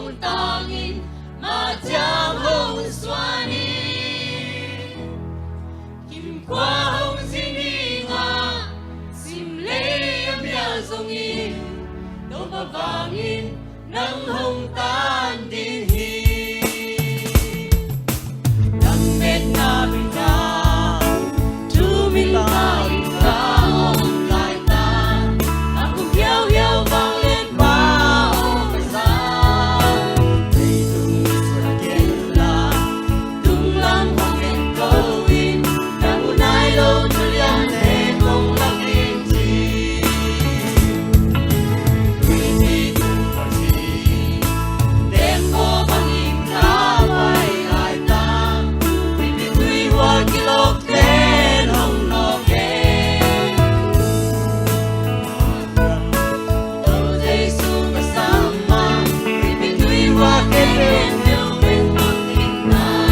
hồng tangin mà chạm hồng xoani kim qua hồng xin đi nga sim lê âm ya zongin đâu mà vangin nắng hồng tan đi hi nắng bên na bên na tu min ta ra hồng lại ta aku hiao hiao vang lên bao phải sao đây tung xuân kiên la tung lam hồng hẹn câu in đã muốn ai lâu cho liang thế không lắng yên gì tuy gì tung còn gì đêm có bằng im ra bay lại ta vì biết tuy hoa kia lộc tên hồng nó kề đâu dây xuống và sama vì biết tuy hoa kia tên yêu bên một tình ta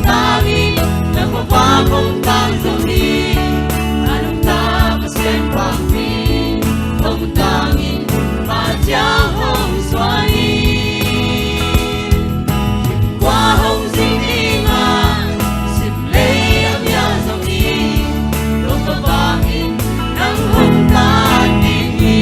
tangin nagpapa kong tanzoni anong tapasin pangin kong tangin madyang hong swain qua hong zingingan simplay ang yazongin nung kabangin ng hong taningin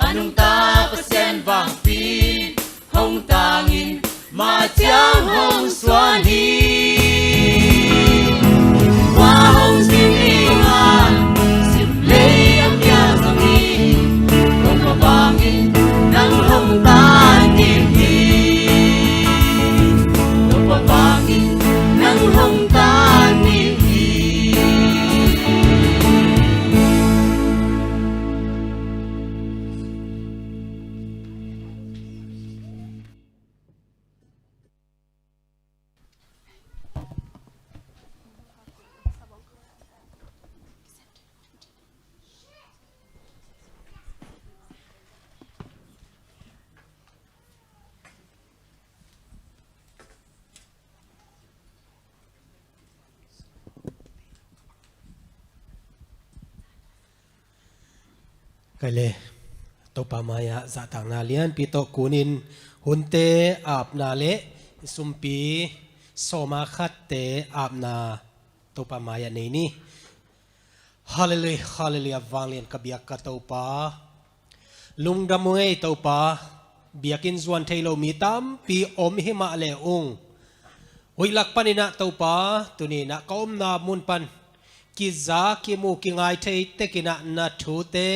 anong tapasin vang pin hong tangin madyang hong swani qua hong siningan simplay ang yazongin kung mabangin ng hong tanihin kung mabangin ng hong tanihin Kale to pamaya za tang na lian pito kunin hunte ap na le sumpi soma khatte ap na to pamaya nei ni hallelujah hallelujah wanglian kabiak ka to pa lungdamungei to pa biakin zuan thailo mitam pi om hima le ung huilak panina to pa tunina kaom na munpan kiza kimu kingai thei tekina na thute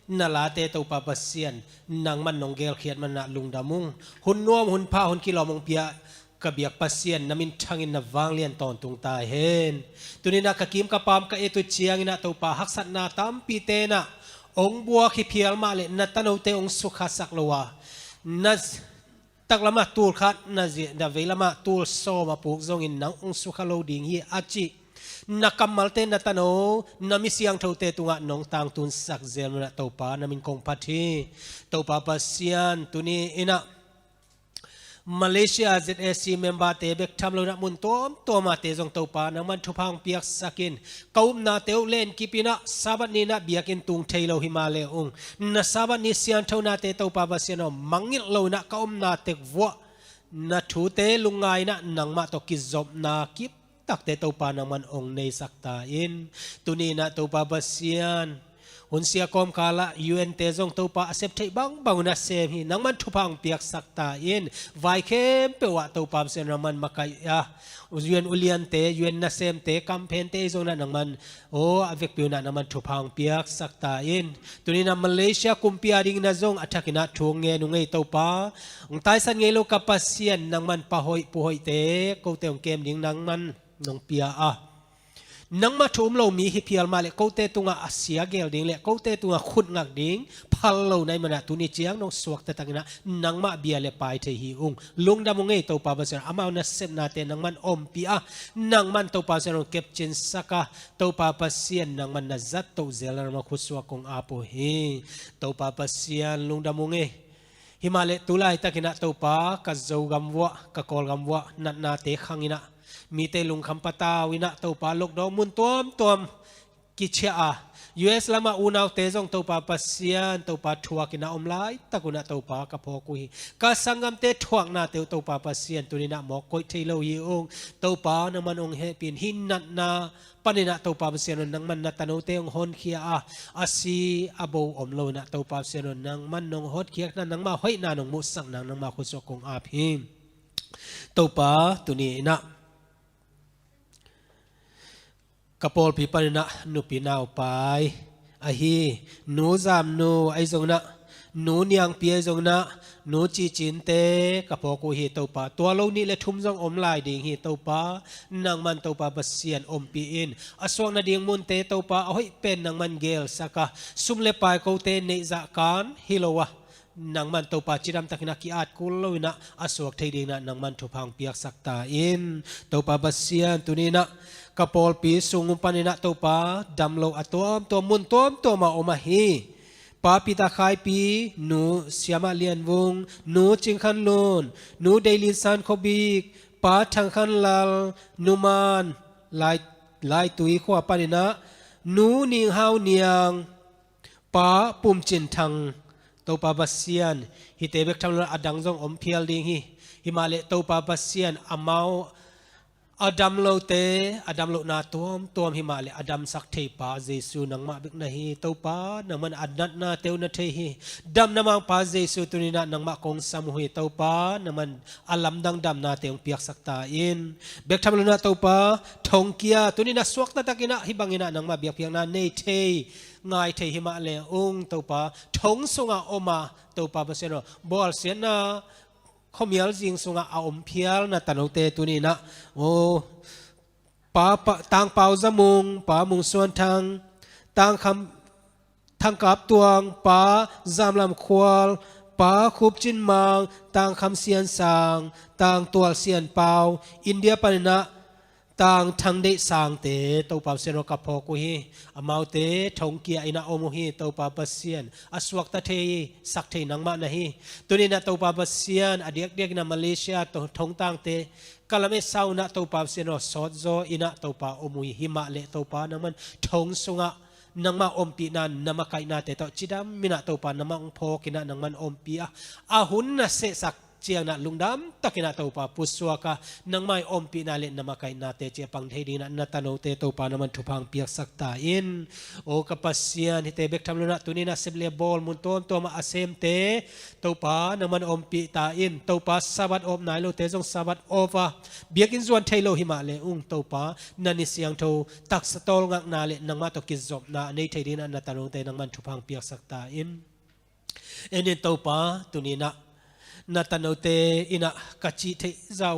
nalate to papasian nang man nonggel khiat man na lungdamung hun nuam hun pa hun kilomong pia kabiak pasien namin thangin na wanglian ton tung ta hen tunina kakim kapam ka etu chiang ina to pa haksat na tampi te na ong bua khi phial ma le na tanote ong sukha saklowa na taklama tul khat na zi da velama tul so ma puk zongin nang ong sukha lo ding hi achi nakamalte na tano nami siang thote tunga nong tang tun sak zel na topa namin kong pati topa pasian tuni ina มาเลเซีย ZSC เมมเบอร์เตเบกทำโลนักมุนตัวมาเตจงตัวปานังมันทุพังเปียกสักินกาวนาเตวเล่นกิปินะซาบันนีนะเบียกินตุงเทโลหิมาเลอุงนาซาบันนีเซียนเท่านาเตตัวปาบาเซียนมังงิโลนะกาวนาเตกวัวนาทูเตลุงไงนะนังมาตกิจบนากิปตักเตตัวปานังมันองในสักตาอินตุนีนะตัวปาบาเซียนหุ่นเสียกอมกาละ UN เตจงตัวปาเซปเทบังบางนัสเซมฮีนังมันทุพังเปียกสักตาอินไวเข้มเปวะตัวปาเซียนนังมันมาไกยะUN อุเลียนเต UN นัสเซมเตคัมเพนเตจงนังมันโอ้อเวกปิวนังมันทุพังเปียกสักตาอินตัวนี้นะมาเลเซียกุมพิอาดิงนัจงอัฐกินะทวงเงนุงไงตัวปาองตายสันเงโลกับปาเซียนนังมันปะหอยปุหอยเตกูเตองเกมดิงนังมันนงเปียอะนังมาทุ่มเรามีฮิพิลมาเลกูเตตุงอาเซียเกลดิ้งเลกูเตตุงอาขุดงักดิ้งพัลเราในมันตุนิเจียงน้องสวกแต่ตั้งนะนังมาเบียเลไปเทหิอุงลุงดำงเงยตัวปาบเซนอามาอุนเซมนาเตนังมันอมปีอะนังมันตัวปาเซนเก็บจินสักะตัวปาบเซียนนังมันนัจัดตัวเซลล์มาขุดสวกของอาโปเฮตัวปาบเซียนลุงดำงเงยฮิมาเลตุลายตะกินะตัวปากะโจกัมวะกะกอลกัมวะนัดนาเตขังอินะมีเตลุงคำปตาวินะตัวปาลกดองมุนตัวมกิเชีย US ลามาอุนาวเตจงตัวปาปัสเซียนตัวปาทัวกินะอมไลตะกุนะตัวปากะพอกุยกาสังกัมเตทวกนาเตตัวปาปัสเซียนตัวนี้นะหมอกกอยเทโลยีองตัวปานะมันองเฮปินหินนัดนาปนินะตัวปาปัสเซียนนังมันนัตโนเตองฮอนเคียอาซีอโบอมโลนะตัวปาปัสเซียนนังมันนงฮอดเคียนังมาห้อยนานงมุสังนังมาคุสกงอาพิมตัวปาตัวนี้นะกระโปรงปีปนินะนุปีนาวไปอาฮีนูจามนูไอจงนะนูเนียงเปียจงนะนูจีจินเตกระโปรงกูฮีตัวปาตัวเรานี่เลยทุ่มจงอมลายดิ่งฮีตัวปานางมันตัวปาบัสเซียนอมปีอินอสวงนาดิ่งมุนเตตัวปาเอาให้เป็นนางมันเกลสักะซุมเลปายกูเตเนจักการฮิโลวะนังมันตัวปาจิรำตักนักกีอาดกุลลุยนะอสวกเทดินะนังมันทุพังเปียกสักตาอินตัวปาบัสเซียนตัวนี้นะกระโปรงปีสูงปันนะตัวปาดำโลอตัวมุนตัวมาอมาฮีปาปิตาขายปีนูเสียมาเลียนวงนูจิงขันลูนนูเดลิสันโคบิกปาทังขันลาลนูมานลายตุยขวาปันนะนูนิงฮาวเนียงปาปุ่มจินทังตัวปาบัสเซียนฮิเตเบกทำลอดังจงอมเพียลดิงฮิมาเลตัวปาบัสเซียนอามาอดัมโลเตอดัมโลนาตัวหิมาเลอดัมสักเทปาเยซูนังมาบิกนาฮีตัวปานังมันอดัตนาเตวนาเทฮีดัมนังปาเยซูตุนินะนังมาคงสมุยตัวปานังมันอลัมดังดัมนาเตวเปียกสักตาอินเบกทำลนาตัวปาทงเกียตุนินะสวกตะตะกินะฮิบังอินะนังมาเบียกเพียงนาเนเทง่ายเทหิมาเลองตัวปาทงสงะอมาตัวปาเปเซโนบอลเซียนาเขามีอะไรจริงสุงอาอมเพียลนะตันเอาเตตัวนี้นะโอ้ป้าต่างเป่าจมุงป้ามุงส่วนทางต่างคำทางกับตวงป้าจามลำควอลป้าคุบจินมังต่างคำเสียนสางต่างตัวเสียนเป่าอินเดียปนินะต่างทางเดสางเตตัวปาเซียนกับพอกุฮีอามาวเตทงเกียอินาโอมุฮีตัวปาเซียนอสวักตะเทสักเทนังมานะฮีตัวนี้นะตัวปาเซียนอเดียกนะมาเลเซียตัวทงต่างเตกาลเมสาวนะตัวปาเซียนสอดโซอินะตัวปาโอมุฮีหิมาเลตัวปานังมันทงสุงะนังมาอมปีนันนังมาไกนาเตตัวจิดามินะตัวปานังมาองพอกินะนังมันอมปีอาหุนนะเสสักเจียงนะลุงดำตะกินะตัวปาปุสวกะนังไม่อมปีนาเลนนมาไกนาเตเจปังเทดีนะนัตโนเตตัวปานัมันทุพังเปียกสักตาอินโอกับปัสเซียนที่เตเบกทำลุนะตัวนี้นะเซเบลบอลมุนตัวมาอาเซมเตตัวปานัมันอมปีตาอินตัวปาสวัสดอมนายโลเตจงสวัสดโอฟาเบียกินส่วนเทโลหิมาเลตัวปานันิเสียงโทตักสตอลงักนาเลนังมาตกิจบนาในเทดีนะนัตโนเตนังมันทุพังเปียกสักตาอินเอ็นตัวปาตัวนี้นะนาตาโนเตอินะกัจจิเทเจ้า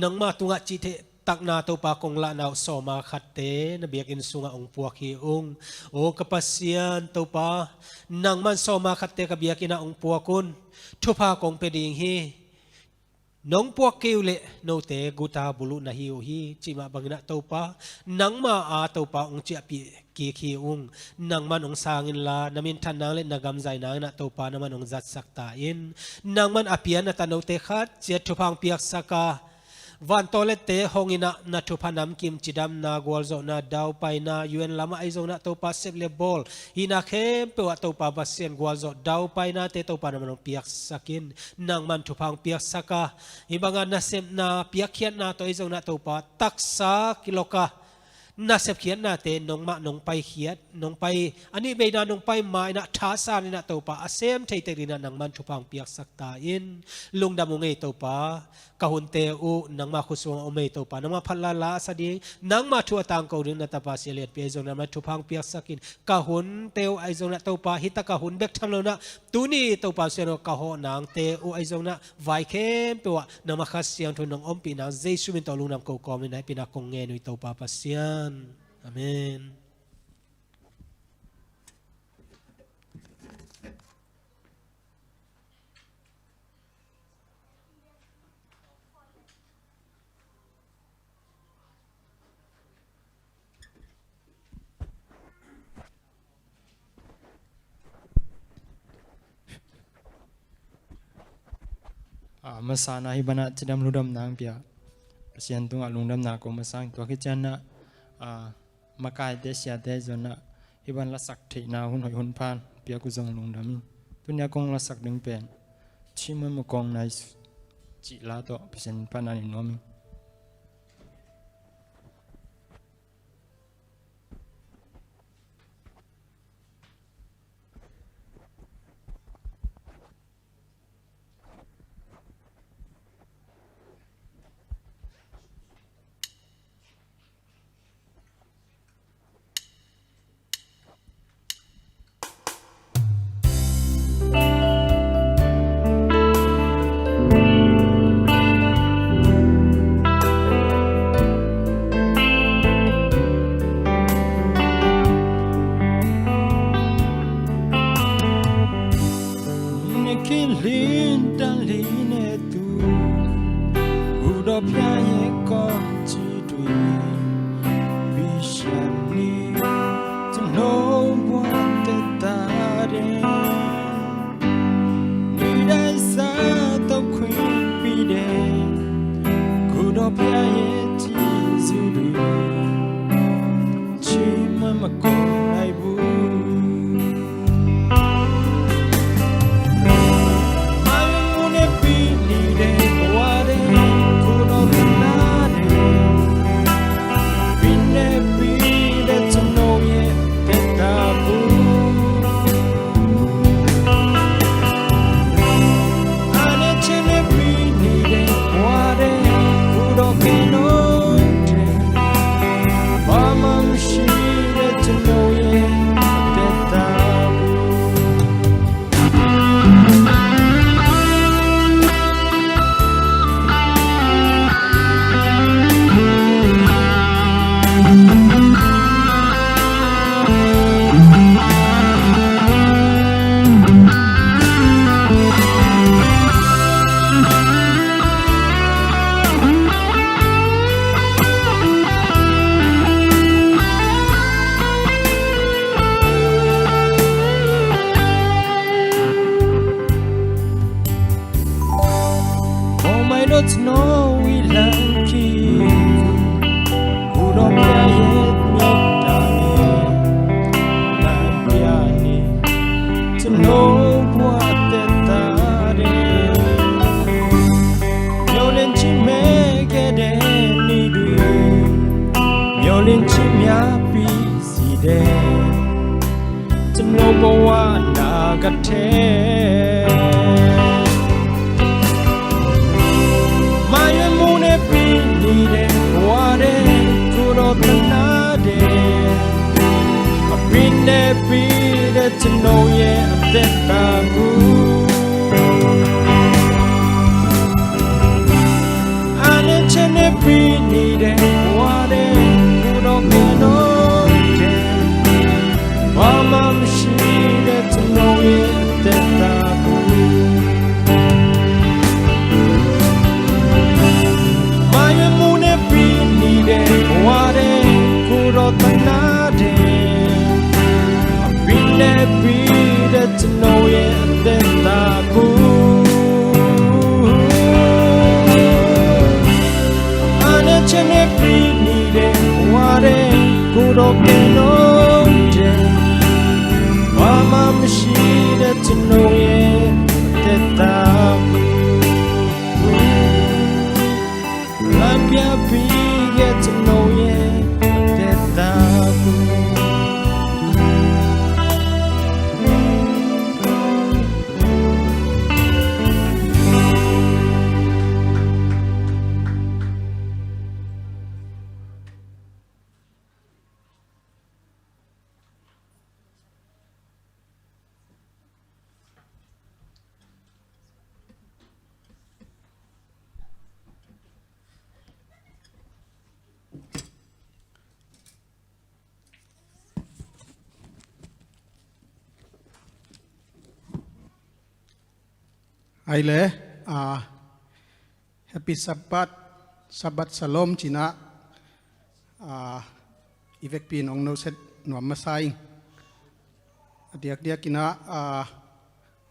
นังมาตุงะจิเทตักนาตัวปากงละนาวสมาขัดเตนเบียกินสุงะองปวกฮีองโอกัปเซียนตัวปานังมันสมาขัดเตกเบียกินะองปวกุนทุพากงเปดิงฮี น้องพวกเกลเลโนเตกุตาบุลุนาฮิโอฮีจิมาบังนะตัวปานังมาอาตัวปาองเจียปีกีขีอุงนังมันองสางินลานามินทันนางเลนากำใจนางนะตัวปานามันองจัดสักตาอินนังมันอภิยนะตาโนเตขัดเจียทุพังเปียกสักาวันโตเลเตหงินะนาทุพนามกิมจิดามนากวลโซนาดาวไปนายูเอ็นลามาไอโซนาตัวปาเซบเลบอลฮินาเข้มเปวะตัวปาบัสเซียนกวลโซดาวไปนาเตตัวปานามันเปียกสักินนางมันทุพังเปียกสักาฮิบังานนาเซมนาเปียกเขียนนาตัวไอโซนาตัวปาตักษากิโลกานาเซบเขียนนาเตนงมะนงไปเขียนนงไปอันนี้เบนานงไปมานะท้าซานินะตัวปาอาเซมเทเตรินะนางมันทุพังเปียกสักตาอินลุงดำงเงยตัวปากะหุนเตอูนังมาคุสวงอเมโตปานังมาพัลลาลาสดีนังมาทัวตังกอรินนัตปาเสลียดเปียจงนังมาทุพังเปียกสักินกะหุนเตวไอจงนัตปาฮิตะกะหุนเบกทังโลนะตูนี่ตปาเสโนกะโหนังเตอูไอจงนะไวเข้มเปวะนังมาคัสเซียนทุนนังอมปีนังเจสุมินตอลุงนังโกกอมินให้ปีนักคงเงนุยตปาปัสเซียนอาเมนmasana hibana chidam ludam nang pia sian tung alung dam na ko masang to ki chana makai de sia de zona hiban la sak thei na hun hoi hun phan pia ku jong lung dam tunya kong la sak ding pen chima mo kong nai chi la to pisen panani nomi เลยHappy Sabbath Shalom Cina Ivek pin ong no set nuam masai dia kina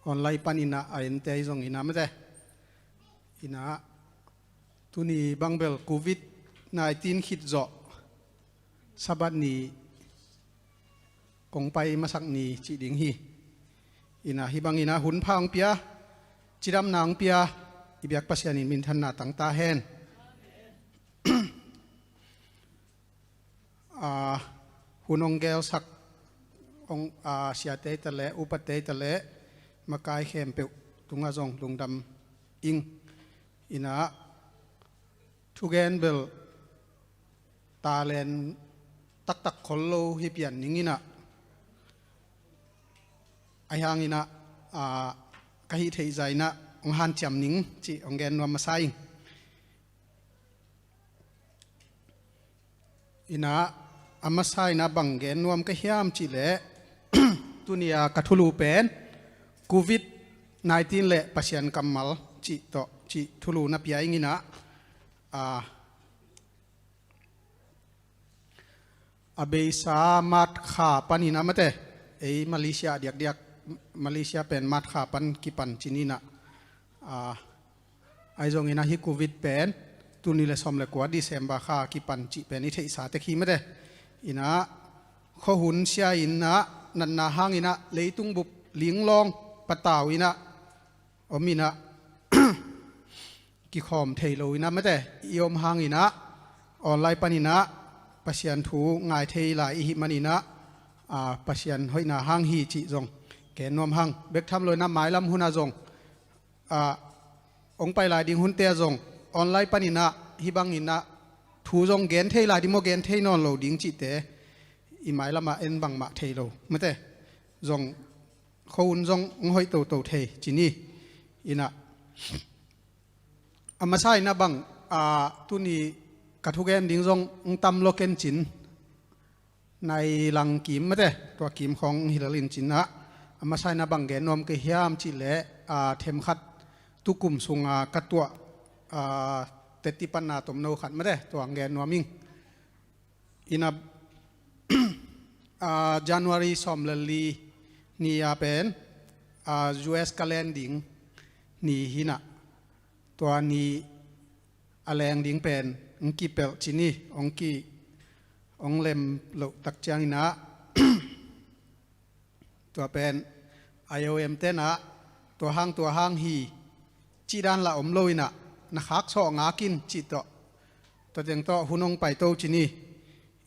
online pan ina ente zong ina mate ina tuni bangbel COVID-19 hit zo sabat ni kong pai masak ni chi ding hi ina hibang ina hun phang pia chiram nang pia ibyak pasianin min than na tang ta hen hunong gel sak ong siate tale upate tale makai khem pe tunga zong lungdam ing ina thugen bel talen tak khollo hi pian ningina ayang ina kahi thei zaina ong han cham ning chi ong gen nuam masai ina amasai na banggen nuam ka hiam chi le tunia kathulu pen COVID-19 le pasian kamal chi to chi thulu na pia ingina abeisa mat kha panina mate ei Malaysia diak Malaysia pen mat kha pan kipan chinina aizong ina hi COVID pen tuni le som le kwa December kha kipan chi pen i thei sa te khi mate ina kho hun sia ina nan na hang ina leitung bup linglong pataw ina omina ki khom theilo ina mate iom hang ina online panina pasian thu ngai thei la i hi manina pasian hoina hang hi chi zong ke nom hang bek tham loi na mai lam huna zong ong pai lai ding hun te zong online panina hibang ina thu zong gen thei lai di mo gen thei non lo ding chi te i mai lama en bang ma thei lo mate zong khon zong ngoi to thei chi ni ina amasai na bang tu ni kathugen ding zong tam loken chin nai lang kim mate to kim khong hilalin chin na amasai na bang gen nom ke hiam chi le them khat tukum sunga katwa tetipan na tom no khat mate to angen noming ina January somlali ni ya pen US calending ni hina to ni aleng ding pen ngki pel chini ongki onglem lo tak chang ina to pen IOM te na to hang hi chi dan la om loina na khak so nga kin chi to teng to hunong pai to chini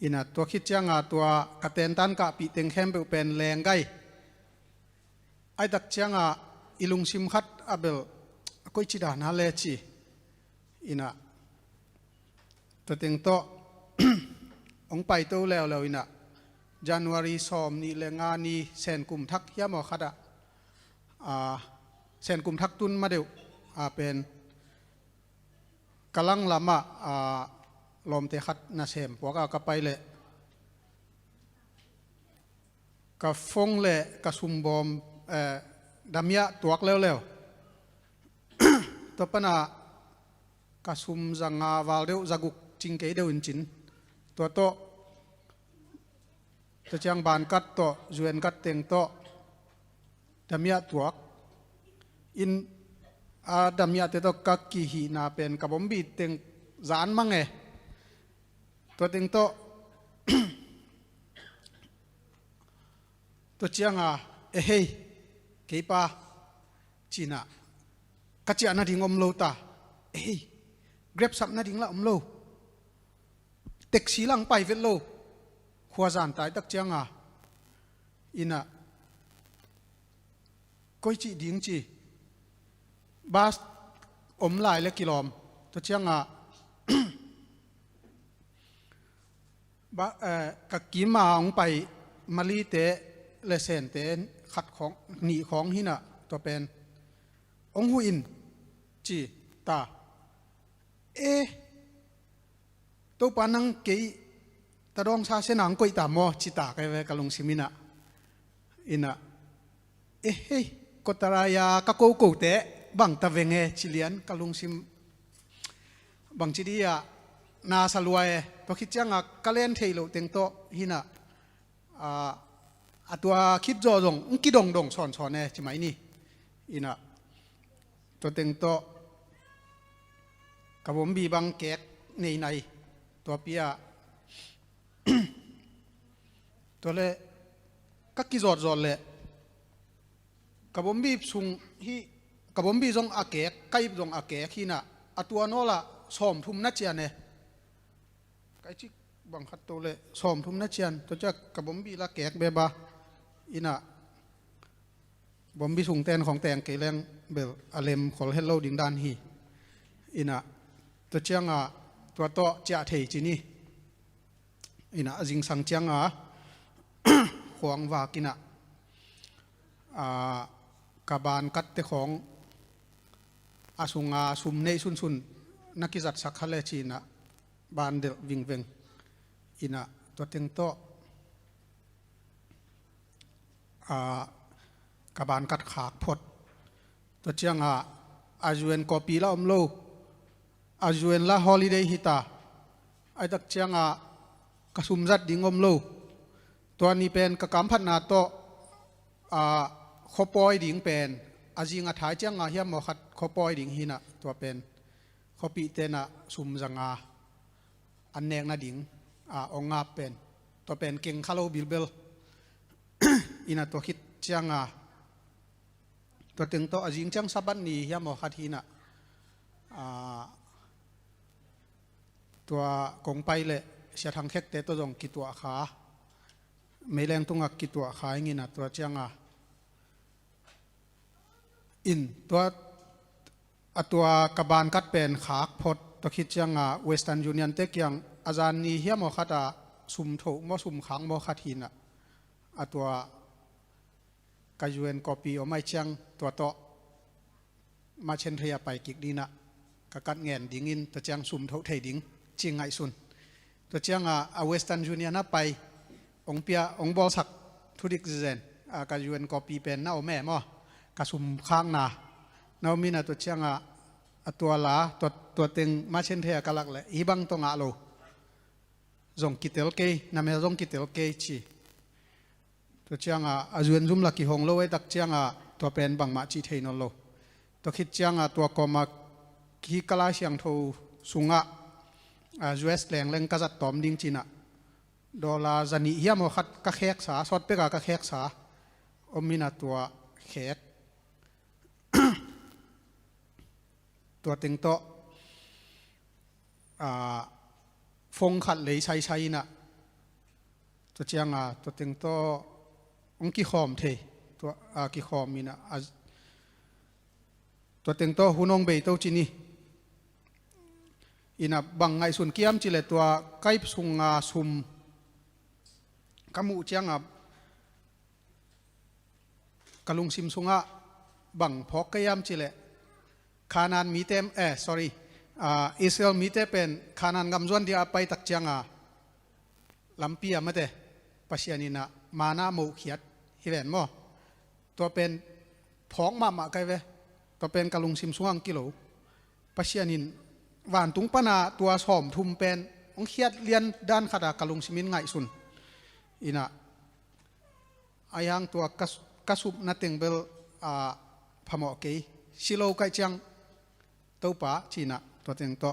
ina to khit changa to katen tan ka pi teng khem pe pen leng gai ai dak changa ilung sim khat abel koi chi da na le chi ina to teng to ong pai to leo ina January som ni le nga ni sen kum thak hiam khada sen kum thak tun ma deu pen kalang lama lom te khat na sem poka ka pai le ka phong le ka sum bom damya tuak leo to pana ka sum zanga wal deu zaguk chingke deu in chin to chang ban kat to zuen kat teng to damya tuak in damya te to ka ki hi na pen ka bombi teng zan mange to teng to to chianga hey keipa china kachia na dingom lo ta hey grab sap na ding la lo taxi lang pai vet lo khwa zan tai tak chianga ina koi chi ding chi bas om lai le kilom to chianga ba ka kima ong pai mali te le sen te khat khong ni khong hina to pen ong hu in chi ta to panang ke ta dong sa se nang koi ta mo chi ta kai ve kalung simina ina hey kotaraya ka ko te บังตะเวงเอชิเลียนกะลุงซิมบังจีดีอะนาสลวยตัวคิดจังอะกะเล่นเทโลเต็งโตหินะตัวคิดจอดงกิดงสอนเนใช่ไหมนี่อินะตัวเต็งโตกับผมบีบังเกตในตัวเปียตัวเล่ก็กิจอดเลยกับผมบีสุงฮีกับผมบีจงอาเกะไก่จงอาเกะขี้น่ะตัวโนละสอมทุ่มนัดเจียนเนี่ยไก่ที่บังคับตัวเลยสอมทุ่มนัดเจียนตัวจะกับผมบีละเกะเบบาอิน่ะผมบีสุงแตนของแตงเกลงเบลอาเลมขอลเฮลโลดิงดานฮีอิน่ะตัวเจียงตัวโตเจ้าเทจินี่อิน่ะจิงสังเจียงขวางว่ากิน่ะกบานกัดเตของอาสุงสุมเนซุนนักกิจสักขเลจีนะบานเดลวิงเวงอินะตัวเต็งโตกบานกัดขากพดตัวเชียงอาจวนกอปีละโลอาจวนละฮอลิเดย์ฮิตาไอ้ตักเชียงกสุมจัดดิ่งโลตัวนี้เป็นกกำพันนาโตขปอยดิ่งเป็นอาจิงถ่ายเจ้างเฮียมขัดขปอยดิ่งหินะตัวเป็นขปีเตนะสุมจังอันเนงนาดิ่งองงาเป็นตัวเป็นเก่งคาโลบิลเบลอินะตัวคิดเจ้างตัวตึงตัวอาจิงเจ้างสับันนี่เฮียมขัดหินะตัวกงไปเลยเสียทางเค็กเตตัวจงกิตัวขาไม่แรงตุงกิตัวขาอย่างนี้นะตัวเจ้างอินตัวกบาลกัดเป็นขากพดตัวคิดจังเวสเทิร์นยูเนียนเตกยังอาจารย์นี่เฮียมอขัดสุมโถมอสุมขังมอขัดหินตัวกายูเอ็นกอปีอไม่จังตัวโตมาเชนเทียไปกิกดีนะกกัดเงินดิ่งอินตัวจังสุมโถเทดิ่งจิงไงสุนตัวจังเวสเทิร์นยูเนียนไปองเปียองบอลสักทุดิกเซนกายูเอ็นกอปีเป็นน่าแม่มอกระสุมข้างนาเรามีนะตัวเชียงตัวลาตัวเต็งมาเช่นเทียกันลักเลยอีบังตรงอาโลจงกิเตลเกย์นั่นเป็นจงกิเตลเกย์ชีตัวเชียงอาจวนซุ่มลักกิหงโลไว้ตักเชียงตัวเป็นบังมาจีเทนโลตัวคิดเชียงตัวกอมาขี้กลาเชียงทูสุงยูเอสแรงเล่งกระจัดตอมดิ้งจีน่ะดอลลาร์จันนี่เฮียมขัดกระแขกสาสอดเปกกระแขกสาอมีนะตัวแขกตัวเต็งโตฟงขัดเลยใช้นะตัวเจียงตัวเต็งโตองกิขอมเทตัวกิขอมมีนะตัวเต็งโตหุนองเบยโตจินีอินะบังไงส่วนเกียมจิเลตัวไก่สุงซุมกามูเจียงกะลุงซิมสุงบังพอกเกียมจิเลขานานมีเต็มsorry อิสราเอลมีเต็มเป็นขานานกำจวนที่ไปตักเจียงลำปีมาเตะปัชญานินะมานาโมเขียดฮิเวนโมตัวเป็นพองมาไกลเวตัวเป็นกะลุงซิมสุงกิโลปัชญานินหวานตุงปนาตัวสอมทุมเป็นองเขียดเลียนด้านขดากะลุงซิมินไงสุนอินะอายังตัวกระสุบนัดเต็งเบลพมอกเกยชิโลไกจังตัวป่าจีน่ะตัวเต็งโต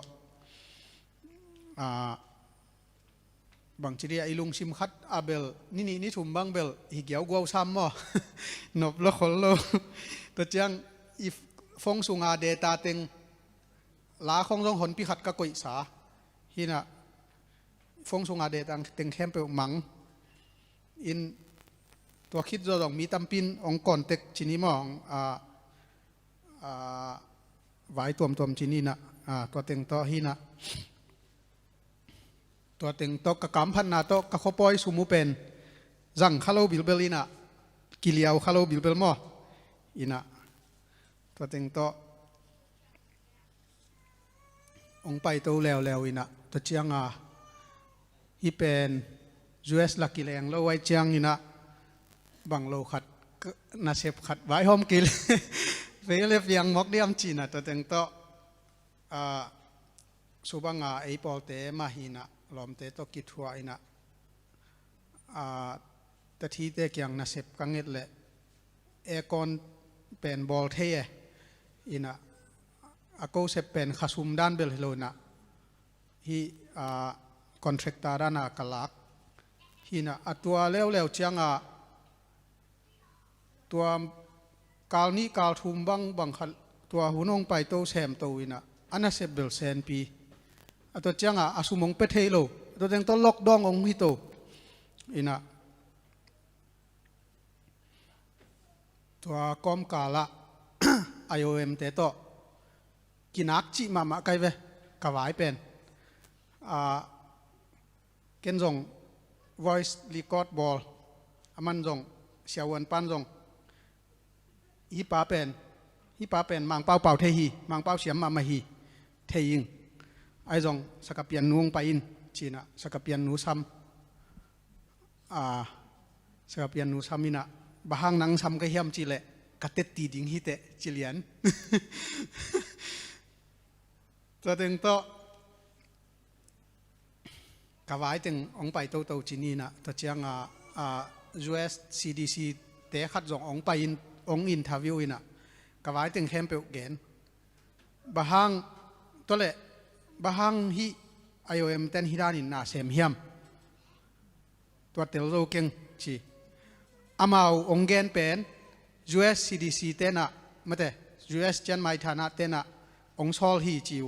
บางทีเดียไอลุงซิมคัดอาเบลนี่ถุมบังเบลหิเกียวกวาวซ้ำมั้นบละคนโลตัวจังอีฟงสุงาเดตาเต็งลาคงต้องหนพิขัดกะกุยสาฮินะฟงสุงาเดตังเต็งแคมเปลมังอินตัวคิดจะต้องมีตำปินองก่อนเต็กชินิมองไว้ตัวชินีนะตัวเต็งโตฮินะตัวเต็งโตกะกำพันนาโตกะขปอยสุมุเป็นจังคาโลบิลเบลินะกิเลียวคาโลบิลเบลมออินะตัวเต็งโตองไปโตแล้วอินะตัวเชียงฮิเป็นยูเอสลักกิเลงโลไว้เชียงอินะบังโลขัดนาเซฟขัดไว้หอมกิล เวลเฟียงมอกเดียมจีน่ะตัวเต็งโตสุบังอาไอปอลเตมาหินะลอมเตโตกิทัวอินะแต่ที่เตเกียงน่ะเสพกังเงิดเลยเอกอนเป็นบอลเทอินะอากูเสพเป็นขสุมด้านเบลโลนะฮีคอนแทรคตาร์ด้านกลักฮีนะตัวเลี้ยวเชียงตัวกาลนี้กาลทุ่มบังคัดตัวหุ่นองไปโตแซมโตอินะอันนั้นเสพเบลเซนปีตัวเชียงอาสุมงเป็ดเฮโลตัวเองต้องล็อกดององฮิโตอินะตัวกอมกาละ IOM เตโตกินักจิมาไกเวกวายเป็นเกินจง voice record ball มันจงเสียวันปันจงฮิปาเป็นมังเป้าเทฮีมังเป้าเสียมมาฮีเทยิงไอจงสกัดเปลี่ยนนุ่งไปอินจีน่ะสกัดเปลี่ยนนูซ้ำสกัดเปลี่ยนนูซ้ำมินะบางนังซ้ำก็เฮียมจีเละกัดเตตีดิ้งฮิเตจิเลียนตัวเต็งโตกวายตึงองไปโตจีนีนะตัวเจียงUS CDC เตะขัดจงองไปอินทาวิวอินะกวายตึงเข้มเปลเกนบางตัวเละบางฮี IOM เต้นฮิรานินนาเซมเฮียมตัวเตลโลเก่งชีอามาองเกนเป็น US CDC เต้นนะไม่แต่ US เจนไม่ฐานะเต้นนะองซอลฮีจิว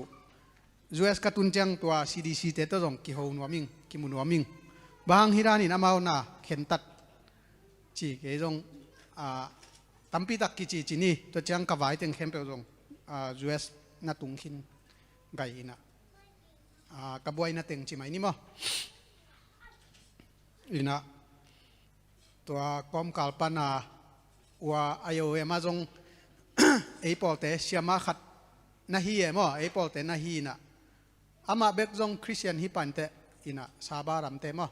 US กระตุ้นจังตัว CDC เต้ตัวจงกิโฮนัวมิงกิมุนัวมิงบางฮิรานินอามาน่ะเข็นตัดจีเกจงตั้มปีตักกิจีนี่ตัวจังกวายตึงเข้มเปลจงUS นัดตุงขินไกอินะกระบวยนัดตึงจีไหมนี่มั้งอินะตัวกอมกาลปนาว่าIOMมาจงไอปอลเตเสียมาขัดนาฮีเอมั้งไอปอลเตนาฮีนะอามาเบกจงคริสเตียนฮิปันเตอินะซาบารามเตมั้ง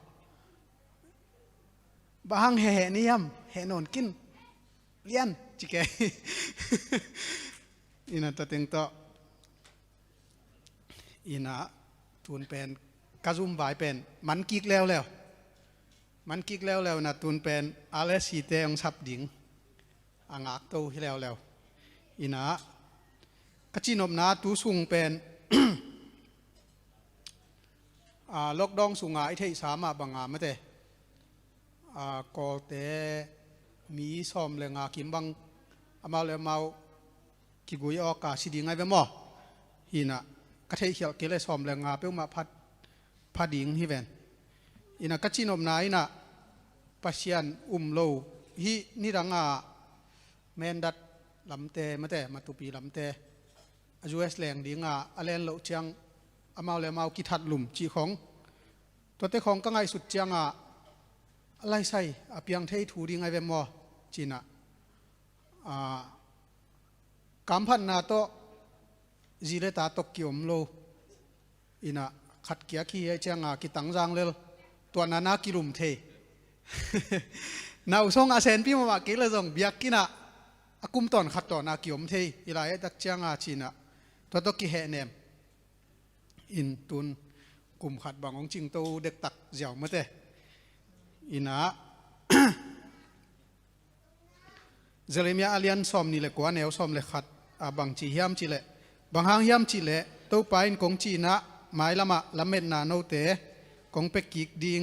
บางเฮนิยมเฮนอนกินเลียนจิเกอินะตัวเต็งโตอินะทุนเป็นกระซุ่มไว้เป็นมันกิกแล้วมันกิกแล้วนะตุนเป็นอะไรสีเตองสับดิ่งอ่างอักโตที่แล้วอินะกจินบนาตูสุงเป็นล็อกดองสุงาไอเทสามาบังอาไม่แต่กอเตมีซอมเลงากิมบังอามาเลมากิกุยออกาสิดิ่งไงเวมอหินะกระเทียเขียวเกลซอมเลงาเป้ามาพัดดิ่งฮิเวนอินะกัจจินอมนายนะปัศยันโลฮีนี่รังแมนดัดลำเตมาแต่มาตุปีลำเตUS แรงดีงอเลนโลเชียงอามาเลมากิทัดลุมจีของตัวเตของก็ไงสุดเจียงอะไรใส่เพียงเทถูดีไงเวมอจีน่ะกำพันนาโตจีเลตาตกกิอมโลอินะขัดเกียขี้ไอเจียงกิตังจางเลตัวนานากิรุมเทนาอุซงอาเซนพี่มากิเลจงเบียกินะอากุมตอนขัดต่อนากิอมเทอีไลตักเจียงจีน่ะตัวตกิเฮเนมอินตุนกุมขัดบางองจิงโตเด็กตักเจียวมาเตอินะเจเรมียอาเลียนซอมนี่แหละกว่าแนวซอมเลยขัดบางจีเฮียมจีเละบางหางเฮียมจีเละตัวไปกงจีนะไม้ละมะละเม็ดนาโนเตกงเป็กกิกดิง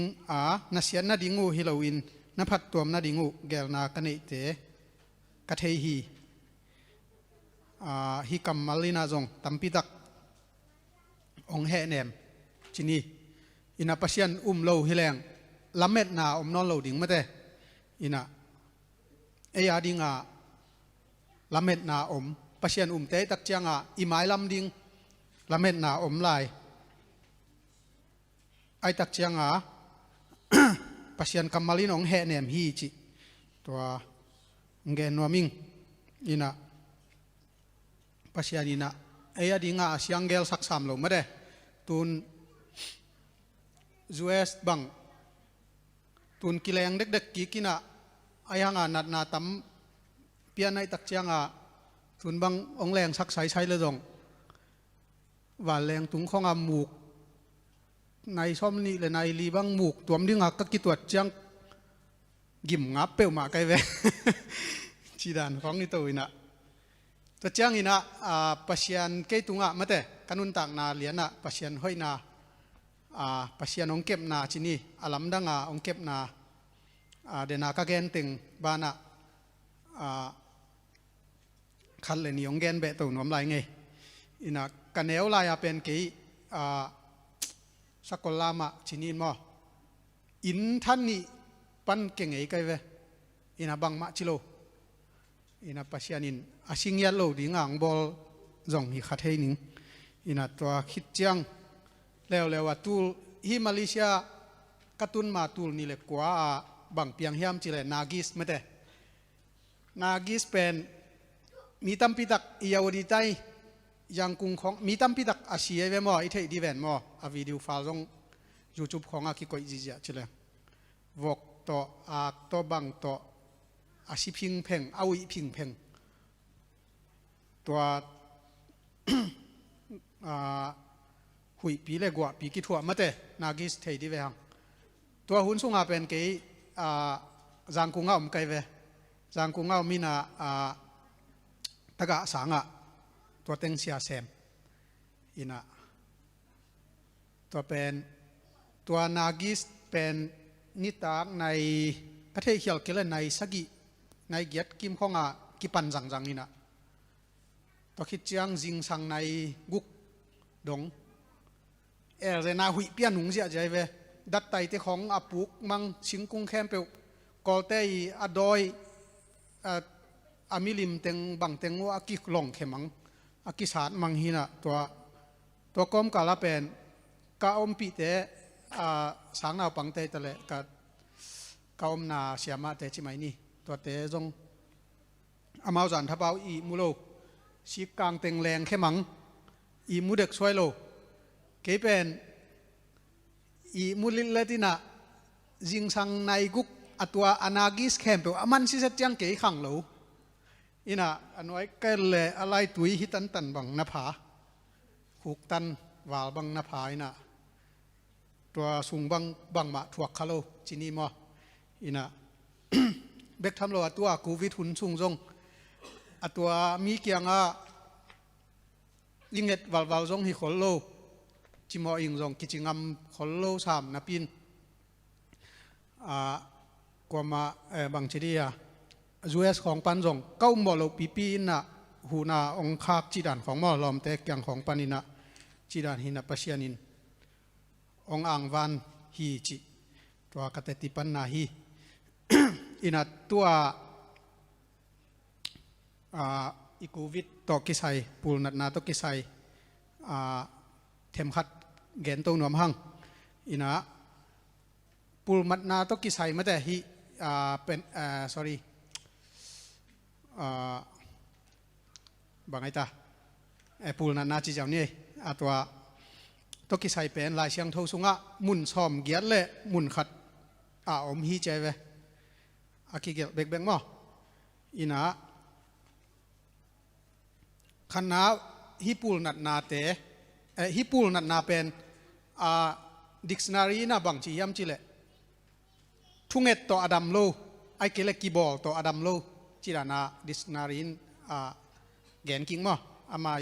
นาเสียนนาดิงูฮิโลวินนาพัดตัวนาดิงูเกลนากันเนเตกัทเฮฮีฮิกัมมาลินาจงตัมปิตักองเฮเนมจินีอินาปัศยันโลฮิแรงละเม็ดนานอนโลดิงมาเตอินะเอียดิงละเม็ดนาปัศยันเตตักเจียงอิไม้ลำดิงละเม็ดนาลายไอตักเจียงปัศยันกัมมาลินองเฮเนมฮีจิตัวเงนวมิงอินะปัศยันอินะเอียดิงเสียงเกลสักสามโลมาเดตุนUS บังตุนกิเลงเด็กๆกิกินะไอฮังนัดนาตัมเปียนไอตักเจียง ทุนบังองแรงสักใช้ใช้เลยจงว่าแรงตุงของอาหมูกในซ้อมนี่เลยในรีบังหมูกตัวมดิ้งหักก็กิตัวจังกิมงับเปลวมาไกลเว ชีดานของนี่ตัวอินะตัวจังอินะปัศยันเกตุงะมาแต่กันุนต่างนาเลียนะปัศยันห้อยนาปัศยันองเก็บนาชินีอาลัมดังองเก็บนาเดนากาเกนติงบานะคันเลยนี่องเกนเบตุนวมไรไงอินะกันเอวลายเป็นกี่สกุลลามะชินีมออินท่านนี่ปันเก่งไอ้ไกเวอินะบังมาชิโลอินะปัศยันินอาชิงยัลโลดิงอ่างบอลจงฮิคัดให้นิงอินะตัวคิดจังแล้วว่าตูลฮิมาเลเซียกตุนมาตูลนี่เล็กกว่าบังเปียงเฮียมจิเลนากิสไม่แต่นากิสเป็นมีตั้มปิดักอียาวดีใจยังกุงของมีตั้มปิดักอาเซียเวมออีเทดีเวนมออาวิดีโอฟาลงยูทูบของอาคิโกอิจิจิจิเลวกต่อต่อบังต่ออาชิพิงเพ่งเอาอีพิงเพ่งตัวหุยปีเล็กกว่าปีกิทัวมาแต่นากิสเทดีเวหังตัวหุ่นสุงอาเป็นเกยจางกุงเอาไม่ไกลเวจางกุงเอามีนาตะกะสังตัวเต็งเสียแซมอินะตัวเป็นตัวนากิสเป็นนิตากในประเทศเฮียลเกลในสกิในเกียรติกิมของกิปันจังนี่นะตัวคิดจังจิงสังในกุกดงเรนาหุยเปียนุงเสียใจเวดัดไตเตของอาปุกมังชิงกุงแคมเปลกอลเตยอดอยอามิลิมเต็งบังเต็งว่าอากิกลงเขมังอากิสาดมังหินะตัวกอมกาลาเป็นกาอมปีเตสางนาวปังเตตะเลกาอมนาเสียมาเตจิไหมนี่ตัวเตจงอามาจันทับเอาอีมุโลชีกางเต็งแรงเขมังอีมุเด็กช่วยโลเกเป็นอีมุลิลตินะจิงสังในกุกอัตัวอนากิสแคมเปอมันสิเซจังเกยขังโลอินะอันไว้เกลอะไรตุยฮิตันตันบังนภาขุกตันวาลบังนภาอินะตัวสูงบังมาถวกคาโลจินีมออินะเบกทำโลตัวกูวิทุนสูงจงอัตัวมีเกียงลิงเอ็ดวาลจงฮิขอโลจิมออิงจงกิจิงำขอโลสามนับปินกว่ามาบางชนิดจูเอสของปันจงเก้าหมอโลปีนะหูนาองคากจีดานของหมอลอมเตกยังของปันินะจีดานหินะปัชยานินองอ่างวันฮีจิตัวกตติปันนาฮีอินะตัวอีกูวิตตอกิไซปูนัดนาตอกิไซเทมขัดเกนตงนวมหังอินะปูมัดนาตอกิไซมาแต่ฮีเป็นsorryบางไอ้ตาปูนัดนาจีเจ้านี่ตัวตอกิไซเป็นลายเชียงทสุงะมุนซอมเกียรเละมุนขัดอมฮีเจเวอากิเกลเบกมออินะขณะฮิปูลนัดนาเตฮิปูลนัดนาเป็นdictionary นะบางจียามจิเลทุ่งเอ็ดต่ออดัมโลไอเกลกีบอลต่ออดัมโลจีรานา dictionary แกนกิงมออามา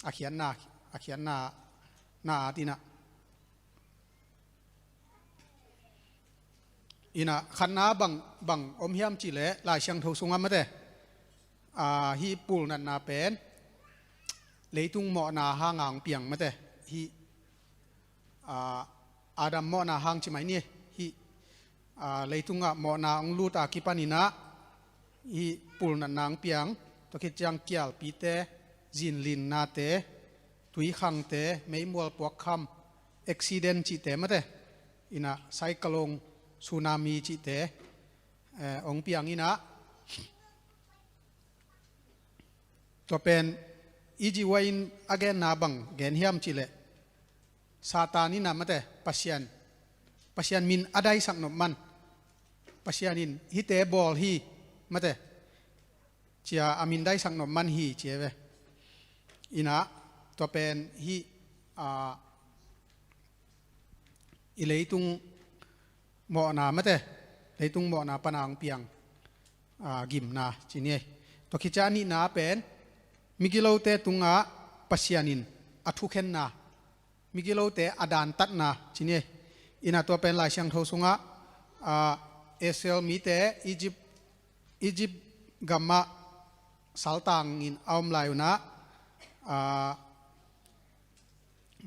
อาเขียนนาตินะอินะขณะบังอมเฮียมจิเลลายเชียงทสุงะมาเตฮิปูลนัดนาเป็นเลยตุงหมอนาหางางเปียงมาแต่ฮิอาดัมหมอนาหางใช่ไหมเนี่ยฮิเลยตุงหมอนาองลูตากิปานินะฮิปูลนัดนางเปียงตัวคิดจังเกียลปีเตจินลินนาเตตุยขังเตไม่มัวปวกคำอุบิเหตุจิเตมาแต่อินะไซคลงสึนามิจิเตองเปียงอินะตัวเป็นอีจีวัยน์อเกนนาบังเกนเฮียมจิเลซาตานินามาแต่ปัศยันมินอได้สักนมันปัศยันินฮิเตบอลฮีมาแต่ เจียอามินได้สังนมมันฮีเจียเวอินะตัวเป็นฮีอิเลยตุงหมอนาไม่แต่เลยตุงหมอนาปนางเปียงกิมนาจีนี่ตัวคิดจานี่นาเป็นมิกิโลเตตุงปัสยานินอัทุเข็นนามิกิโลเตอดานตัดนาจีนี่อินะตัวเป็นลายเชียงทสุงเอเซลมีเตอียิปต์กัมมาสัลตังอินอัมลายุนะ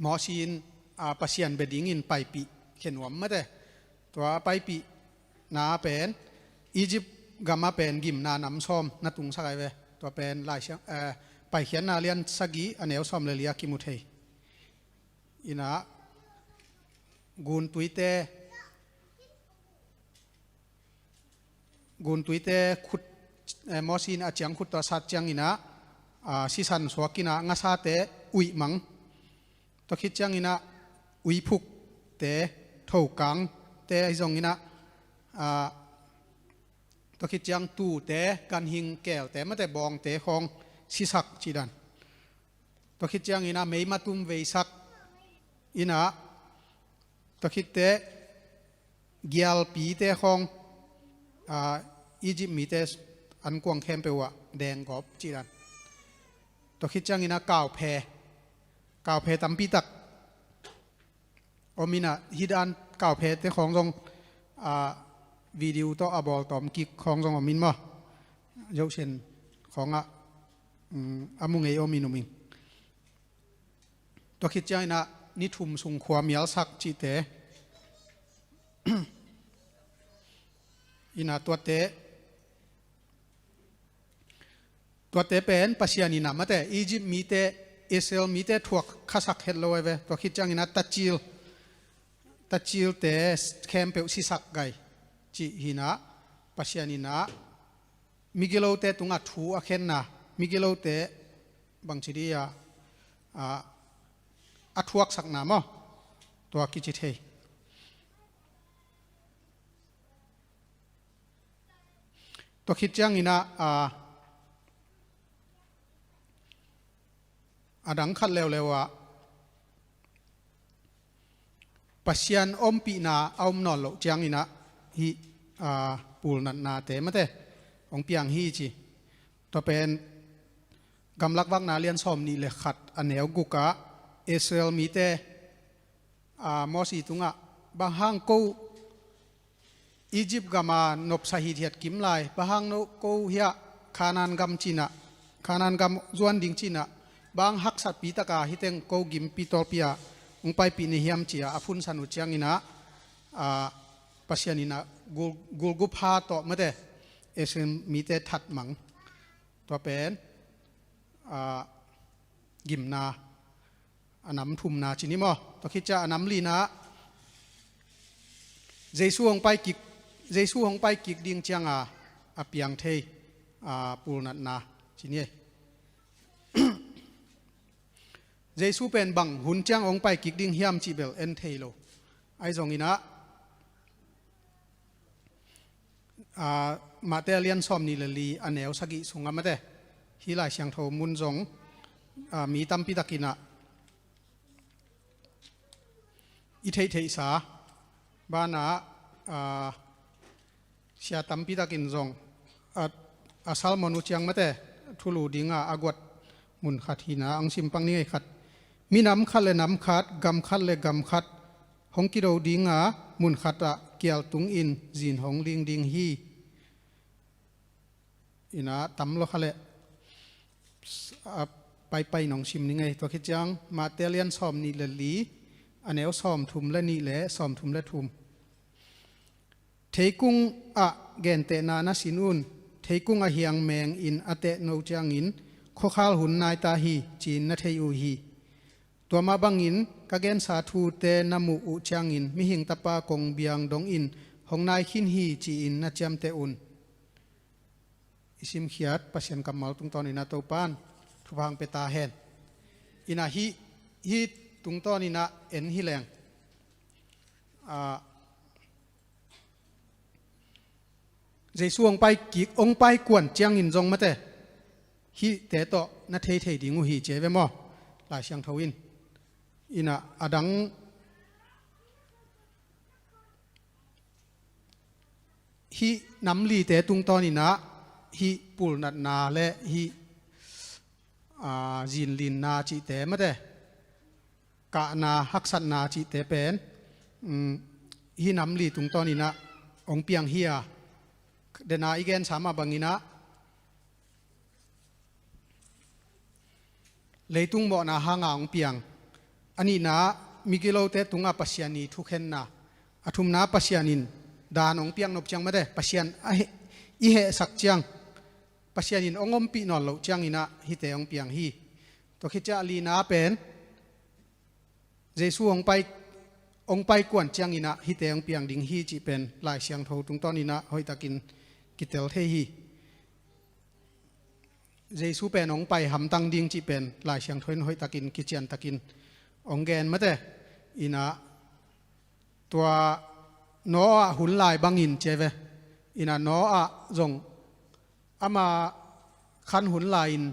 หมอชีนปัสยานเบดิงอินไปปีเขียนว่าไม่ได้ตัวไปปีนาเป็นอียิปต์กัมมาเป็นกิมนานำซ้อมนัตุงสักไอเวตัวเป็นลายเชียงไปเขียนนาเลียนสกีอันเอวซ้อมเลยเลียกิมุเทอินะกุนตุยเตขุดมอสินอาเจียงขุดตัวสัตว์เจียงอินะสิสันสวกินะงาซาเตอุยมังตัวคิดเจียงอินะอุยพุกเตเท่ากังเตไอจงอินะตัวคิดเจียงตูเตกันหิงแก้วแต่ไม่แต่บองเตของสิสักจีดันตัวคิดเจียงอินะไม่มาตุมเวสักอินะตัวคิดเตเกียลปีเตของอียิปต์มีแต่อันกวางแคมเปวะแดงกอบจีรันตัวคิดจังอินะก่าวแพตัมปีตักอมินะฮิดานก่าวแพแต่ของทรงวิดีโอต่ออบอลตอมกิกของทรงอมินมั้ยกเช่นของมุงเออมินุมิงตัวคิดจังอินะนิทุมสุงขวามียลสักจีเตอินาตัวเตเป็นปัสยานินามาแต่อียิปต์มีแต่อิสราเอลมีแต่ถั่วข้าสักเห็ดโลเวตัวคิดจังอินาตัดจิลเตแคมเปลสิสักไกจีหินาปัสยานินามิกิโลเตตุงอัทูอเคนนามิกิโลเตบางทีเดียอัทวักสักนามตัวกิจิเทตัวคิดจังอินะดังขัดเร็วๆว่าปัสยันอมปีนาอมนอลโลจังอินะฮีปูลนันนาเตมะเตองเปียงฮีจีตัวเป็นกำลักวักนาเลียนซ้อมนี่เลยขัดอันเนวกุกะอิสราเอลมีเตมอสีตุงะบางห้างกูอียิปต์กามานบสาหิตเหตุกิมไลบางโนโกเฮียคานานกำจีนะคานานกำจวนดิงจีนะบางฮักสัตปีตากาฮิเตงโกกิมปีตอลปียองไปปีนิฮิมจีอาฟุนสันุจังอินะปัสยานินะกูกุพาโตเมื่อเดเอเซนมีเตทัดมังตัวเป็นกิมนาอันน้ำทุ่มนาจีนิมอตัวคิดจะอันน้ำลีนะเจสูองไปกิกดิ่งเจียงอาเปียงเทปูนัดนาจีนี่เจสูเป็นบังหุ่นเจียงองไปกิกดิ่งเฮียมจีเบลเอ็นเทโลไอจงอินะมาเตเลียนซอมนิลลีอันเนวสกิสุงมาเตฮิลายเชียงโทมุนจงมีตัมปิตากินะอิเทสาบ้านาเสียตัมปิตากินจงอาศัลมนุษย์ยังมาแต่ทุลูดิงอากวดมุนขัดหินาอังซิมปังนี่ขัดมีน้ำขัดเลยน้ำขัดกำขัดเลยกำขัดหงกิโดดิงมุนขัดเกี่ยวตุงอินจีนหงลิงดิงฮีอินะตำโลขัดเลยไปหนองชิมนี่ไงตัวคิดจังมาเตเลียนซอมนี่เลยลีอันเอวซอมทุมและนี่แหละซอมทุมและทุมเทกุงเกนเตนานาสินุนเทกุงเฮียงแมงอินเตโนจังอินโคขลหุ่นนายตาฮีจีนนาเทยูฮีตัวมาบังอินกะเกนสาธุเตนามูอุจังอินมิหิงตะปากงเบียงดงอินหงนายขินฮีจีอินนาจำเตอุนอิสิมขียดปัสยันกำมัลตุงตอนอินาโตปานทุพังเปตาเฮนอินาฮีตุงตอนอินาเอ็นฮิแรงเจสวงไปกิกองไปกวนเจียงอินจงมาเต hi te to na thei thei dingu hi che ve mo lai siang thoin ina adang hi namli te tung ton ina hi pul nat na le hi zin lin na chi te ma de ka na hak sat na chi te pen hi namli tung ton ina ong piang hi a de na igen sama bangina leitung mo na hanga ong piang ani na migilo te tunga pasiani thukhen na athum na pasianin dan ong piang nop chang ma de pasian i he sak chang pasianin ongom pi no lo chang ina hi te ong piang hi to khicha ali na pen jesu ong pai kwan chang ina hi te ong piang ding hi chi pen lai siang tho tung ton ina hoi takin kitel the hi jesu pen ong pai ham tang ding chi pen lai siang thoin hoi takin kichian takin ong gen ma de ina tua no a hun lai bangin cheve ina no a zong ama khan hun lain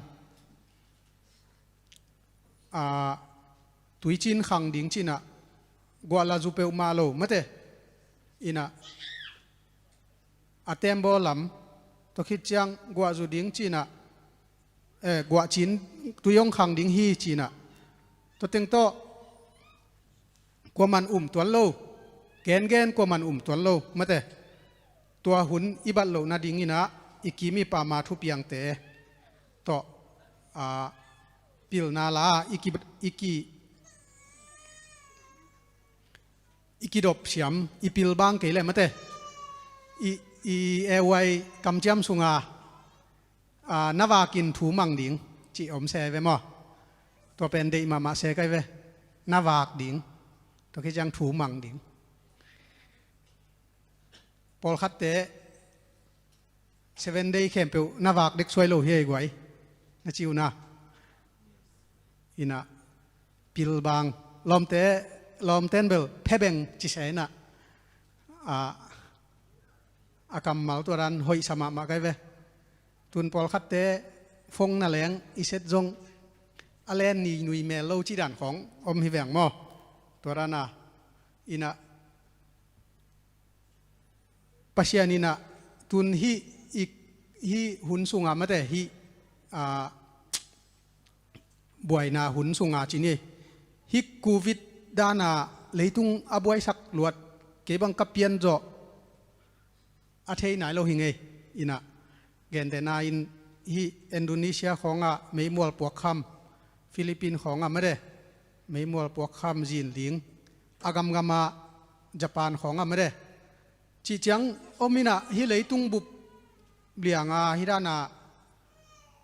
tui chin khang ding china gwala zu peu ma lo mate ina atem bo lam to khit chang gwa zu ding china gwa chin tuyong khang ding hi china to teng to kwaman tuan lo gen kwaman tuan lo mate tua hun ibat lo na ding ina ikimi pa ma thu piang te to pil na la iki dop siam ipil bang ke le mate i ewai kam jam sunga nawakin thu mang ding chi om se ve mo to pen dei ma se kai ve nawak ding to ke jang thu mang ding pol khat te 7 day camp peu nawak dek swai lo he gwai na chiu na ina pil bang lom ten bel phebeng chi sai na akam mal to ran hoi sama ma kai ve tun pol khat te phong na leng iset jong alen ni nui me lo chi dan khong om hi veng mo to rana ina pasianina tun hi hun sunga ma de hi buai na hun sunga chi ni hi covid dana leitung abuai sak luat ke bang kapian jo a thei nai lo hi nge ina gen de na in hi Indonesia khonga meimol puak kham Philippines khonga ma de meimol puak kham jin ling agam gama Japan khonga ma de chi chang omina hi leitung bup blianga hirana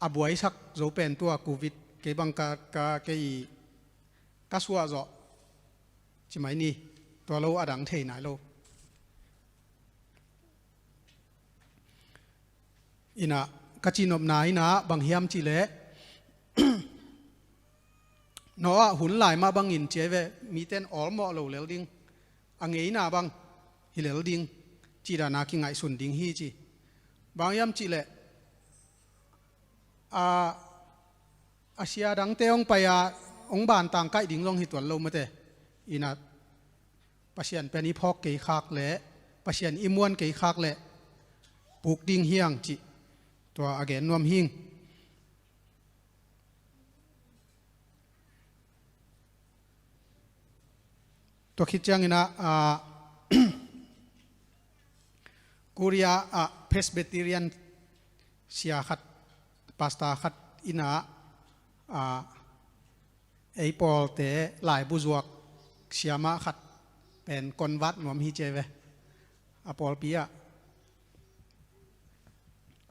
abuai sak zo pen tua covid ke bang ka ke ka suwa zo chi mai ni to lo adang thei nai lo ina kachinop na ina bang hiam chi le no a hun lai ma bang in cheve mi ten all mo lo lel ding angei na bang hi lel ding chi da na ki ngai sun ding hi chi bang yam chi le asia dang te ong pa ya ong ban tang kai ding long hi twan lo ma te ina pasian peni phok ke khak le pasian imuan ke khak le puk ding hiang chi to again nuam hing to khit chang ina Korea Presbyterian sia khat pasta khat ina ei pol te lai buzuak siama khat pen konvat nuam hi cheve apol pia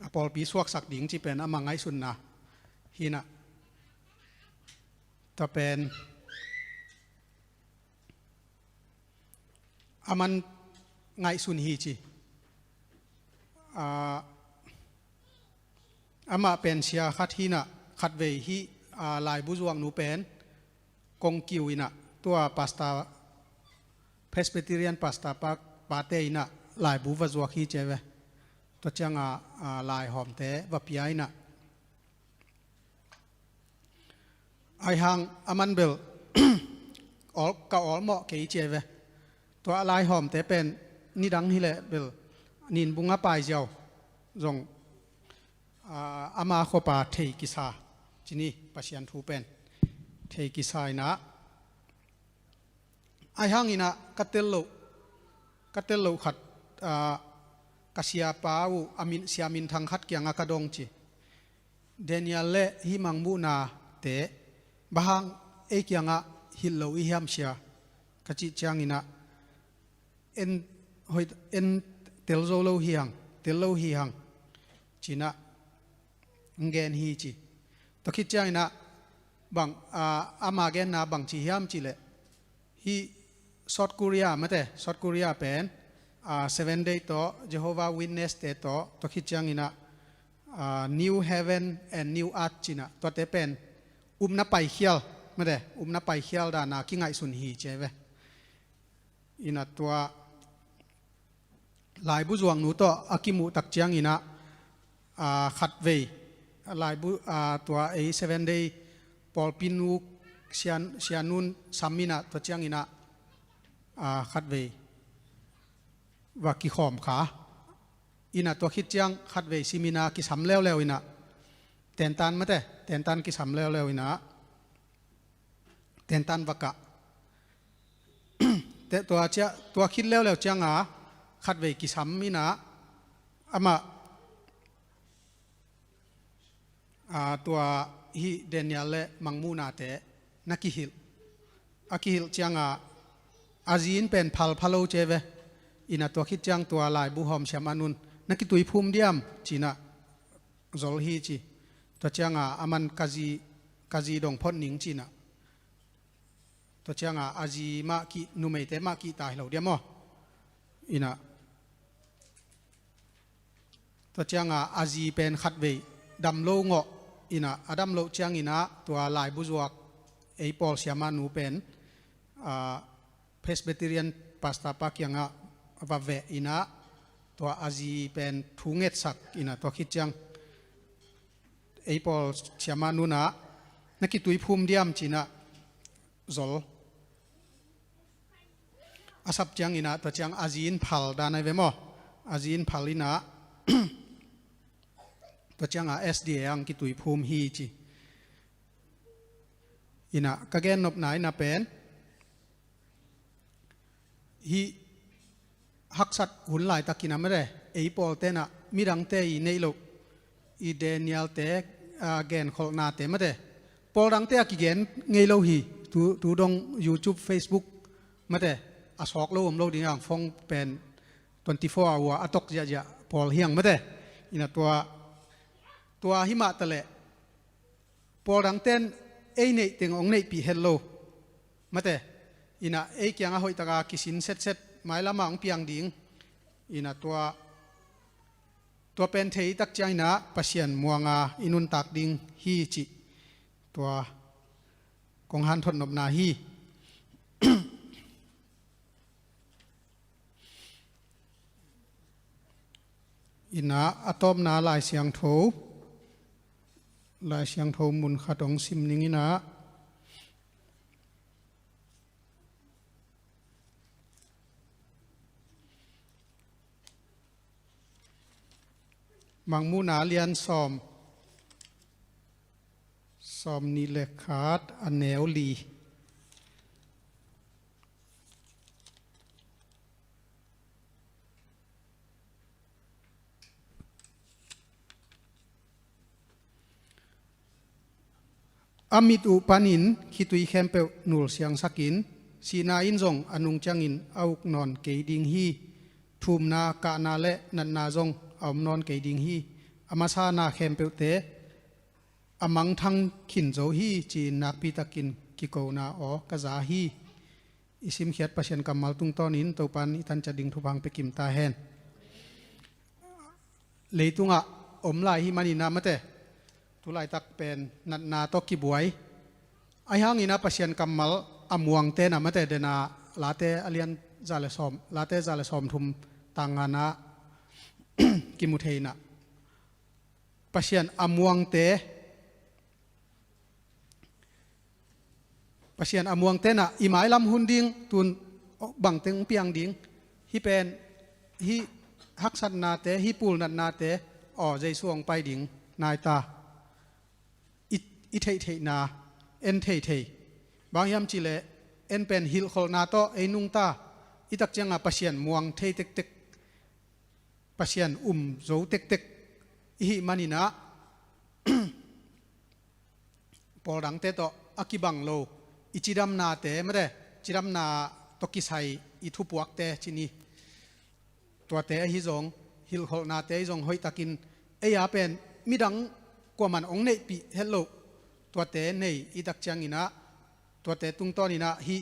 apol pi suak sak ding chi pen amangai sun na hina ta pen aman ngai sun hi chi ama pen sia khat hina khat ve hi lai buzuang nu pen kong kiu ina tua pasta Presbyterian pasta pa te ina lai bu va zuak hi cheve to changa lai hom te va pia ina ไอหังอามันเบล ออลก็ออลเหมาะเกยเจเวตัวอะไรหอมแต่เป็นนี่ดังฮิเลเบลนินบุงอาปายเจ้าจงอามาโคปาเทกิซาจีนี่ปัศยันทูเป็นเทกิซายนะไอหังอินะกัตเตลโลขัดกัสยาปาวอามินเสียมินทางขัดเกียงอากาดงจีเดนิเอลเล่ฮิมังมูนาเตบางเอเกียงะฮิลโลอิฮัมเชียกจิจางอินะเอ็นเตลโซโลฮิฮังเตลโลฮิฮังจีนะเกนฮีจีตะคิดจางอินะบางอามาเกนนะบางจีฮิฮัมจีเลฮีซอดคูเรียมาแต่ซอดคูเรียเป็น7 day ต่อ Jehovah Witness เตต่อตะคิดจางอินะNew Heaven and New Earth จีนะตัวเตเป็นนับไปเขียวไม่ได้นับไปเขียวด้านนาคิงไงสุนฮีเจ้เวอินะตัวลายบุจวงหนูต่ออากิมุตักเจียงอินะขัดเวลายบุตัว7 day ปอลปินูเชียนุนสามินะตัวเจียงอินะขัดเวว่ากิขอมขาอินะตัวคิดเจียงขัดเวซิมินากิสำเล้วอินะเตนตันมาแต่เตนตันกิสำเล้วอินะเตนตันวกะแต่ตัวคิดแล้วเจียงขัดเวกิสำมินะอามาตัวฮิเดนิเอลเล่มังมูนาเตนักกิฮิลอากิฮิลเจียงอาจีนเป็นพัลโลเจเวอินะตัวคิดเจียงตัวลายบุหอมเชมานุนนักกิตุยภูมิเดียมจีนะจอลฮีจีตัวเจียงอามันกาจีดงพอดหนิงจีนะตัวเจียงอาจีมากินุเมเตมากิตายเหล่าเดียมอินะตัวเจียงอาจีเป็นขัดเวดำโลงอินะอดัมโลเจียงอินะตัวลายบุจวกปอลเสียมานูเป็นเพสเบติเรียนปาสตาปากียงว่าเวอินะตัวอาจีเป็นทุงเงสักอินะตัวคิดเจียงปอลเสียมานูนะนักกิตุยภูมิเดียมจีนะจอลอาศับเจียงอินะตัวเจียงอาจีนพัลดานายเวมอาจีนพัลอินะตัวเจียงSDA อังกิตุยภูมิฮีจีอินะกะเกนนบไหนนะเป็นฮีฮักสัตหุ่นลายตะกินะไม่ได้ปอลเตนะมีรังเตยในโลกเดนิเอลเตเกนขอนาเตไม่ได้ปอลรังเตกิเกนไงโลฮีตูดง YouTube Facebook ไม่ได้อาสอกโลมโลดีอย่างฟงเป็น24 hour อตกจะปอลเฮียงไม่ได้อินะตัวหิมะตะเละปอรังเต้นเนี่ยเต็งองเนี่ยปีเฮลโลมาแต่อินะเกียงหอยตะกากิสินเซ็ตหมายละมังเปียงดิ่งอินะตัวเป็นเทยตักใจนะปัศยันมัวงาอินุนตักดิ่งฮีจิตัวกองหันทนนบนาฮีอินะอะตอมนาลายเสียงโถลายเสียงโทมุนขัดองซิมนิงินะมังมูนาเลียนซอมนิเลขาดอันแนวลีอามิตุปานินคิตุยเข้มเปนูลเสียงสักินสีนาอินจงอนุงจังอินเอานอนเกยดิงฮีทุมนากะนาเลนันนาจงเอานอนเกยดิงฮีอามาซานาเข้มเปเตอามังทังขินโจฮีจีนักปีตะกินกิโกนาออกะจาฮีอิสิมเขียดประเชนกำมัลตุงตอนินตัวปันอิทันจะดิ่งทุพังไปกิมตาแฮนเลยตุงะอมลายฮิมานินามะเตทุลายตักเป็นนัดนาตกิบวยไอหังอินะปัศยันกำมัลอมวงเตนะมะเตเดนาลาเตอเลียนจาเลซอมลาเตจาเลซอมทุมต่างงานะกิมุเทนะปัศยันอมวงเต ประเชียนอมวงเตนะอีหมายลำหุนดิงตุนบังเต็งเปียงดิงฮิเป็นฮิฮักสันนาเตฮิปูลนันนาเตอ๋อใจสวงไปดิงนายตาอิเทเทนาเอ็นเทเทบางยามจิเลเอ็นเป็นฮิลโคลนาโตเอนุงตาอิตักจังอาประเชียนมวงเทเต็กเต็กประเชียนโจเต็กเต็กอิมานินะปอดังเตโตอากิบังโลอิจิดัมนาเตไม่ได้จิดัมนาตกิไซอิทุปวักเตชินีตัวเตฮิจงฮิลโคนาเตฮิจงหอยตะกินเอียเป็นมิดังกว่ามันองเนปีเฮลโลตัวเตเนอิตักจังอินะตัวเตตุงตอนินะฮิ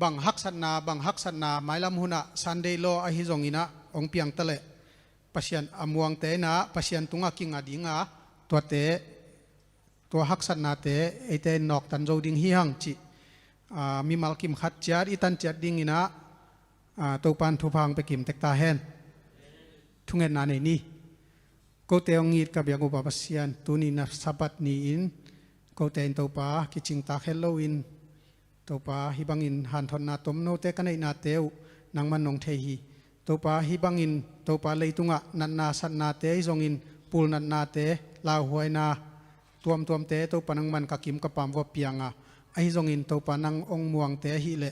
บังฮักสันนาไมลำหุนะซันเดย์โลอฮิจงอินะองเปียงตะเลปัศยันอมวงเตนะปัศยันตุงอากิงอดิงะตัวเตตัวฮักสันนาเตไอเตนอกตันโจดิงฮิฮังจิมีมัลกิมขัดจัดอิตันจัดดิงอินะตัวปันทุพังไปกิมเตกตาเฮนทุงเงินนาในนี้ก็เตองงีดกับยากุบาปัศยันตุนีนัสบัดนีอินก็เตนตัวปากิจิงตาเฮลโลอินตัวปาฮิบังอินหันทนนาตมโนเตกันในนาเตวนังมันนงเทฮีตัวปาฮิบังอินตัวปาเลยตุงะนันนาสันนาเตยจงอินปูลนันนาเตลาหวยนาตัวมเตตัวปานังมันกักิมกับปามวเปียงไอจงอินตัวปานังองมวงเตฮิเล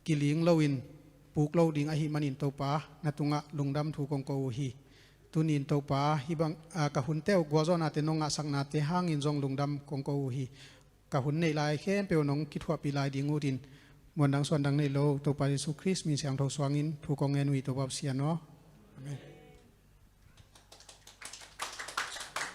กิลิงโลอินปูกโลดิงไอฮิมันอินตัวปานาตุงะลุงดำถูกงโกฮีตุนินตัวปาฮิบังกะหุนเตวกัวจอนาเตนงะสักนาเตหางอินจงลุงดำกงโกฮีกะหุนในลายเข้มเปียวนงคิดว่าปีลายดิงูดินมวลดังส่วนดังในโลตัวปาเยซูคริสต์มีเสียงทศวงินถูกกองเงินวีตัวบาเสียเนาะ